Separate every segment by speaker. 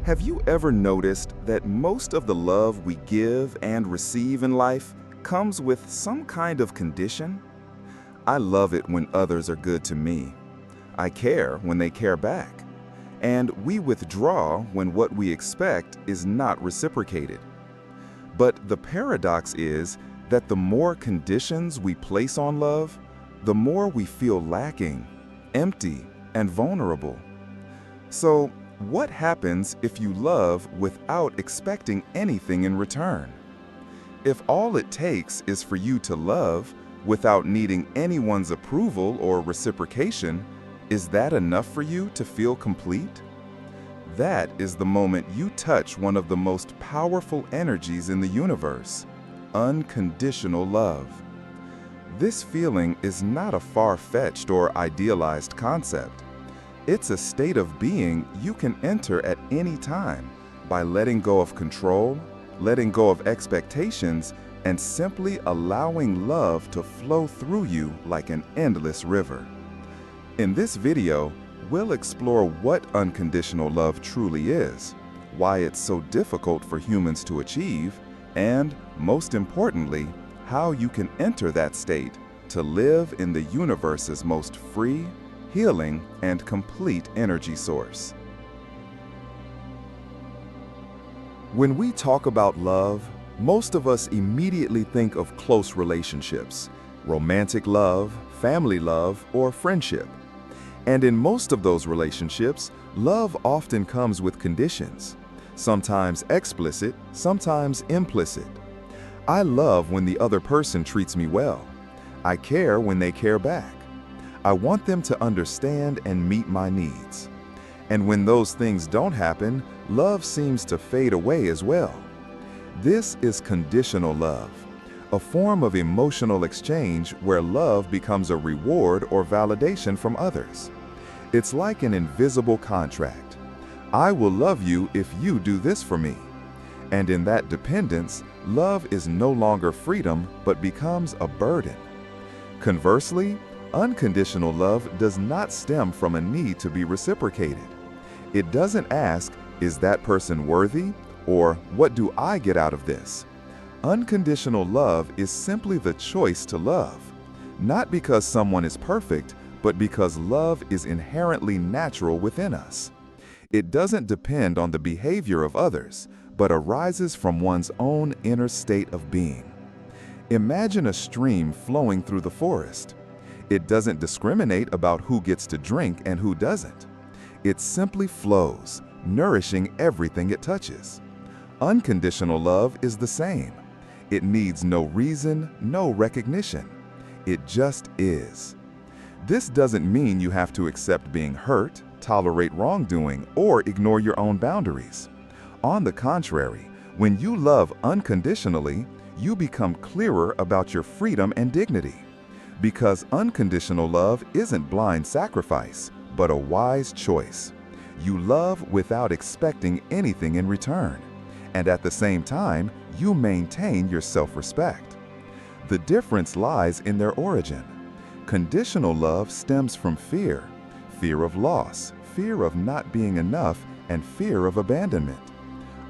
Speaker 1: Have you ever noticed that most of the love we give and receive in life comes with some kind of condition? I love it when others are good to me. I care when they care back. And we withdraw when what we expect is not reciprocated. But the paradox is that the more conditions we place on love, the more we feel lacking, empty, and vulnerable. So, what happens if you love without expecting anything in return? If all it takes is for you to love without needing anyone's approval or reciprocation, is that enough for you to feel complete? That is the moment you touch one of the most powerful energies in the universe, unconditional love. This feeling is not a far-fetched or idealized concept. It's a state of being you can enter at any time by letting go of control, letting go of expectations, and simply allowing love to flow through you like an endless river. In this video, we'll explore what unconditional love truly is, why it's so difficult for humans to achieve, and, most importantly, how you can enter that state to live in the universe's most free, healing, and complete energy source. When we talk about love, most of us immediately think of close relationships, romantic love, family love, or friendship. And in most of those relationships, love often comes with conditions, sometimes explicit, sometimes implicit. I love when the other person treats me well. I care when they care back. I want them to understand and meet my needs. And when those things don't happen, love seems to fade away as well. This is conditional love, a form of emotional exchange where love becomes a reward or validation from others. It's like an invisible contract. I will love you if you do this for me. And in that dependence, love is no longer freedom but becomes a burden. Conversely, unconditional love does not stem from a need to be reciprocated. It doesn't ask, is that person worthy? Or what do I get out of this? Unconditional love is simply the choice to love, not because someone is perfect, but because love is inherently natural within us. It doesn't depend on the behavior of others, but arises from one's own inner state of being. Imagine a stream flowing through the forest. It doesn't discriminate about who gets to drink and who doesn't. It simply flows, nourishing everything it touches. Unconditional love is the same. It needs no reason, no recognition. It just is. This doesn't mean you have to accept being hurt, tolerate wrongdoing, or ignore your own boundaries. On the contrary, when you love unconditionally, you become clearer about your freedom and dignity. Because unconditional love isn't blind sacrifice, but a wise choice. You love without expecting anything in return. And at the same time, you maintain your self-respect. The difference lies in their origin. Conditional love stems from fear, fear of loss, fear of not being enough, and fear of abandonment.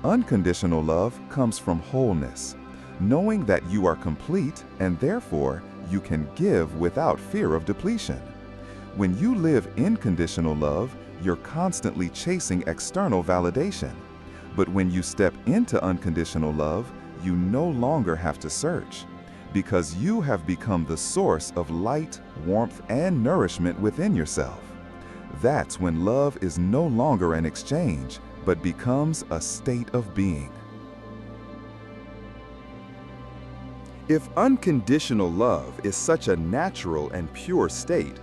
Speaker 1: Unconditional love comes from wholeness, knowing that you are complete and therefore you can give without fear of depletion. When you live in conditional love, you're constantly chasing external validation. But when you step into unconditional love, you no longer have to search, because you have become the source of light, warmth, and nourishment within yourself. That's when love is no longer an exchange, but becomes a state of being. If unconditional love is such a natural and pure state,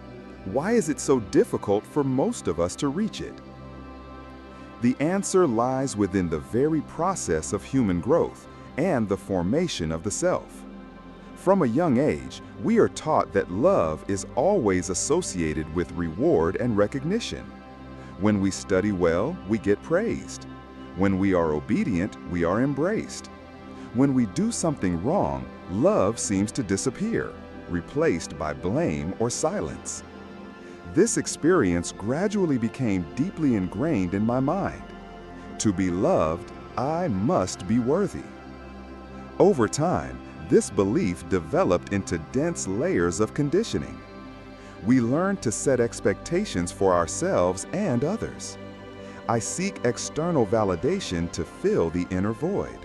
Speaker 1: why is it so difficult for most of us to reach it? The answer lies within the very process of human growth and the formation of the self. From a young age, we are taught that love is always associated with reward and recognition. When we study well, we get praised. When we are obedient, we are embraced. When we do something wrong, love seems to disappear, replaced by blame or silence. This experience gradually became deeply ingrained in my mind. To be loved, I must be worthy. Over time, this belief developed into dense layers of conditioning. We learned to set expectations for ourselves and others. I seek external validation to fill the inner void.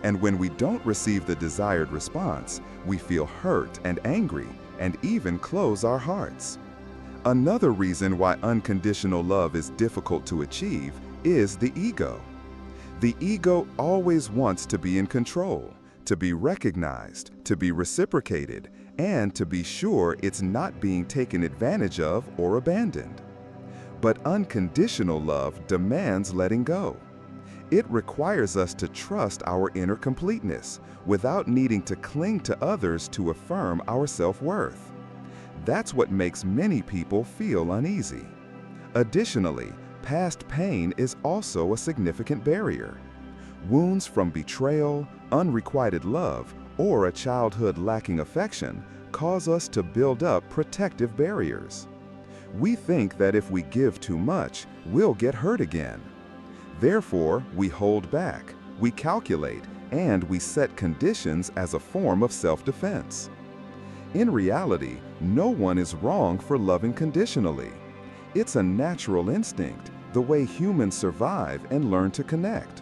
Speaker 1: And when we don't receive the desired response, we feel hurt and angry and even close our hearts. Another reason why unconditional love is difficult to achieve is the ego. The ego always wants to be in control, to be recognized, to be reciprocated, and to be sure it's not being taken advantage of or abandoned. But unconditional love demands letting go. It requires us to trust our inner completeness without needing to cling to others to affirm our self-worth. That's what makes many people feel uneasy. Additionally, past pain is also a significant barrier. Wounds from betrayal, unrequited love, or a childhood lacking affection cause us to build up protective barriers. We think that if we give too much, we'll get hurt again. Therefore, we hold back, we calculate, and we set conditions as a form of self-defense. In reality, no one is wrong for loving conditionally. It's a natural instinct, the way humans survive and learn to connect.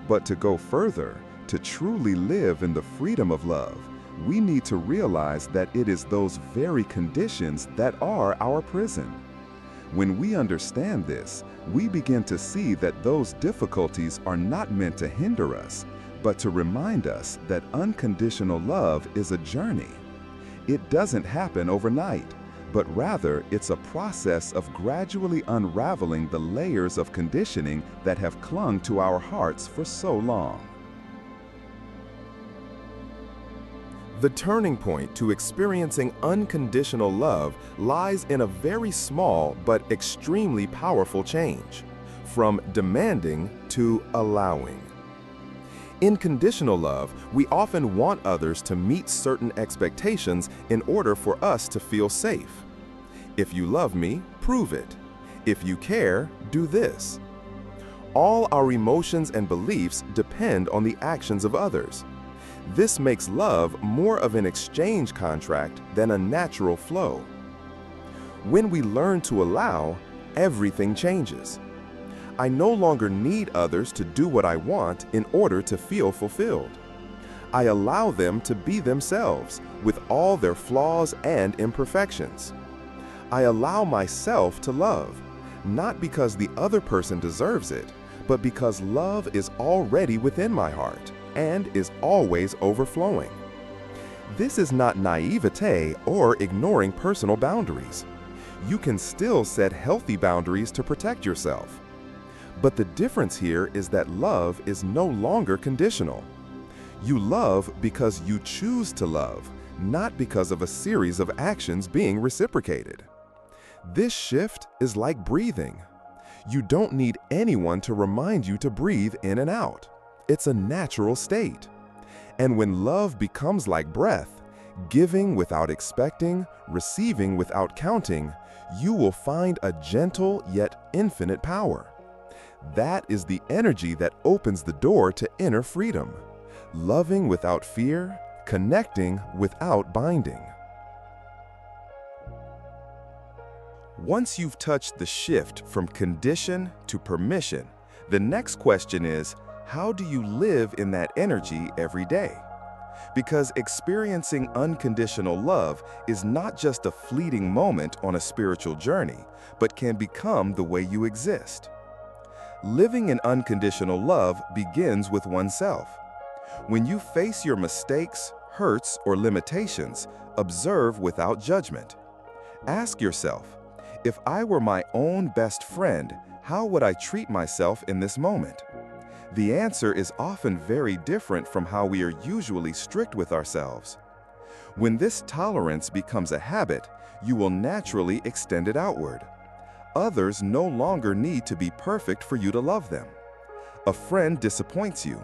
Speaker 1: But to go further, to truly live in the freedom of love, we need to realize that it is those very conditions that are our prison. When we understand this, we begin to see that those difficulties are not meant to hinder us, but to remind us that unconditional love is a journey. It doesn't happen overnight, but rather it's a process of gradually unraveling the layers of conditioning that have clung to our hearts for so long. The turning point to experiencing unconditional love lies in a very small but extremely powerful change, from demanding to allowing. In conditional love, we often want others to meet certain expectations in order for us to feel safe. If you love me, prove it. If you care, do this. All our emotions and beliefs depend on the actions of others. This makes love more of an exchange contract than a natural flow. When we learn to allow, everything changes. I no longer need others to do what I want in order to feel fulfilled. I allow them to be themselves with all their flaws and imperfections. I allow myself to love, not because the other person deserves it, but because love is already within my heart and is always overflowing. This is not naivete or ignoring personal boundaries. You can still set healthy boundaries to protect yourself. But the difference here is that love is no longer conditional. You love because you choose to love, not because of a series of actions being reciprocated. This shift is like breathing. You don't need anyone to remind you to breathe in and out. It's a natural state. And when love becomes like breath, giving without expecting, receiving without counting, you will find a gentle yet infinite power. That is the energy that opens the door to inner freedom. Loving without fear, connecting without binding. Once you've touched the shift from condition to permission, the next question is, how do you live in that energy every day? Because experiencing unconditional love is not just a fleeting moment on a spiritual journey, but can become the way you exist. Living in unconditional love begins with oneself. When you face your mistakes, hurts, or limitations, observe without judgment. Ask yourself, if I were my own best friend, how would I treat myself in this moment? The answer is often very different from how we are usually strict with ourselves. When this tolerance becomes a habit, you will naturally extend it outward. Others no longer need to be perfect for you to love them. A friend disappoints you,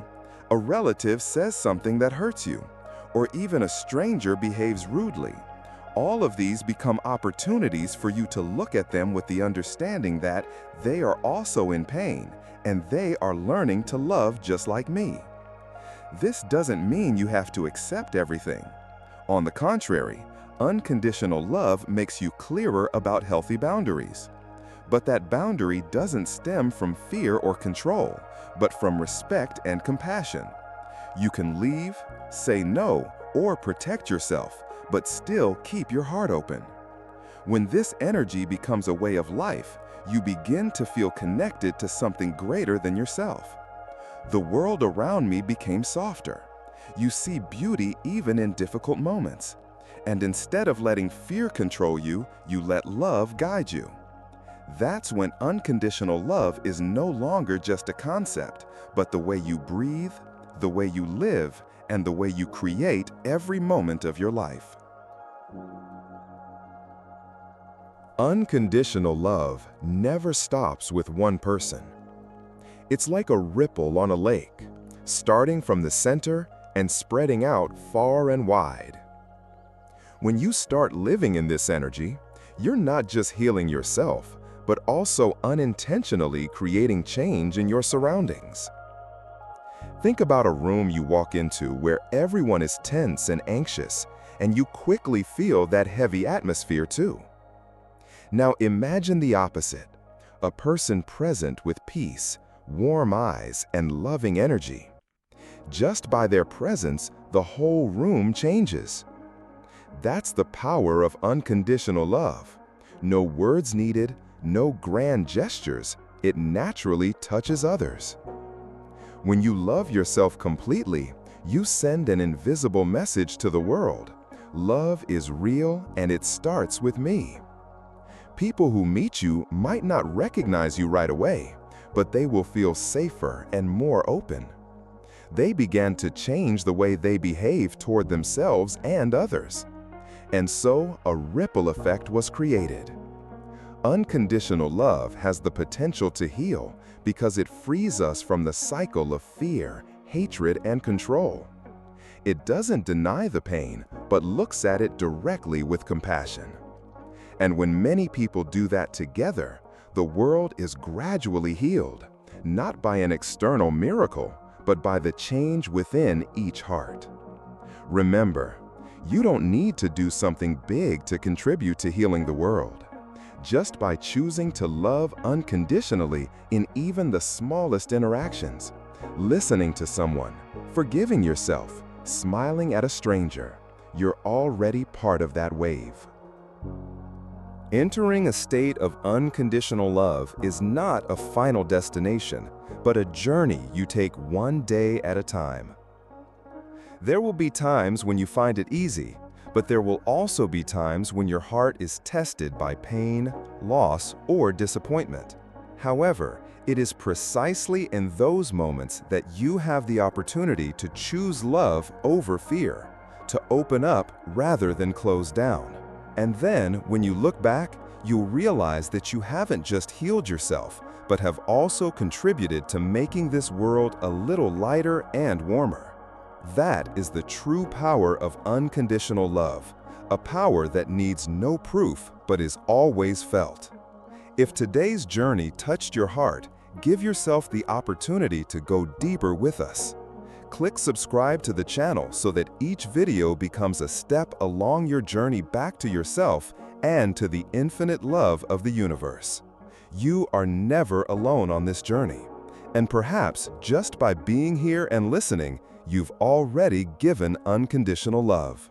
Speaker 1: a relative says something that hurts you, or even a stranger behaves rudely. All of these become opportunities for you to look at them with the understanding that they are also in pain, and they are learning to love just like me. This doesn't mean you have to accept everything. On the contrary, unconditional love makes you clearer about healthy boundaries. But that boundary doesn't stem from fear or control, but from respect and compassion. You can leave, say no, or protect yourself, but still keep your heart open. When this energy becomes a way of life, you begin to feel connected to something greater than yourself. The world around me became softer. You see beauty even in difficult moments. And instead of letting fear control you, you let love guide you. That's when unconditional love is no longer just a concept, but the way you breathe, the way you live, and the way you create every moment of your life. Unconditional love never stops with one person. It's like a ripple on a lake, starting from the center and spreading out far and wide. When you start living in this energy, you're not just healing yourself, but also unintentionally creating change in your surroundings. Think about a room you walk into where everyone is tense and anxious, and you quickly feel that heavy atmosphere too. Now imagine the opposite, a person present with peace, warm eyes, and loving energy. Just by their presence, the whole room changes. That's the power of unconditional love. No words needed, no grand gestures, it naturally touches others. When you love yourself completely, you send an invisible message to the world. Love is real and it starts with me. People who meet you might not recognize you right away, but they will feel safer and more open. They began to change the way they behave toward themselves and others. And so a ripple effect was created. Unconditional love has the potential to heal because it frees us from the cycle of fear, hatred, and control. It doesn't deny the pain, but looks at it directly with compassion. And when many people do that together, the world is gradually healed, not by an external miracle, but by the change within each heart. Remember, you don't need to do something big to contribute to healing the world. Just by choosing to love unconditionally in even the smallest interactions, listening to someone, forgiving yourself, smiling at a stranger, you're already part of that wave. Entering a state of unconditional love is not a final destination, but a journey you take one day at a time. There will be times when you find it easy, but there will also be times when your heart is tested by pain, loss, or disappointment. However, it is precisely in those moments that you have the opportunity to choose love over fear, to open up rather than close down. And then, when you look back, you'll realize that you haven't just healed yourself, but have also contributed to making this world a little lighter and warmer. That is the true power of unconditional love, a power that needs no proof but is always felt. If today's journey touched your heart, give yourself the opportunity to go deeper with us. Click subscribe to the channel so that each video becomes a step along your journey back to yourself and to the infinite love of the universe. You are never alone on this journey, and perhaps just by being here and listening, you've already given unconditional love.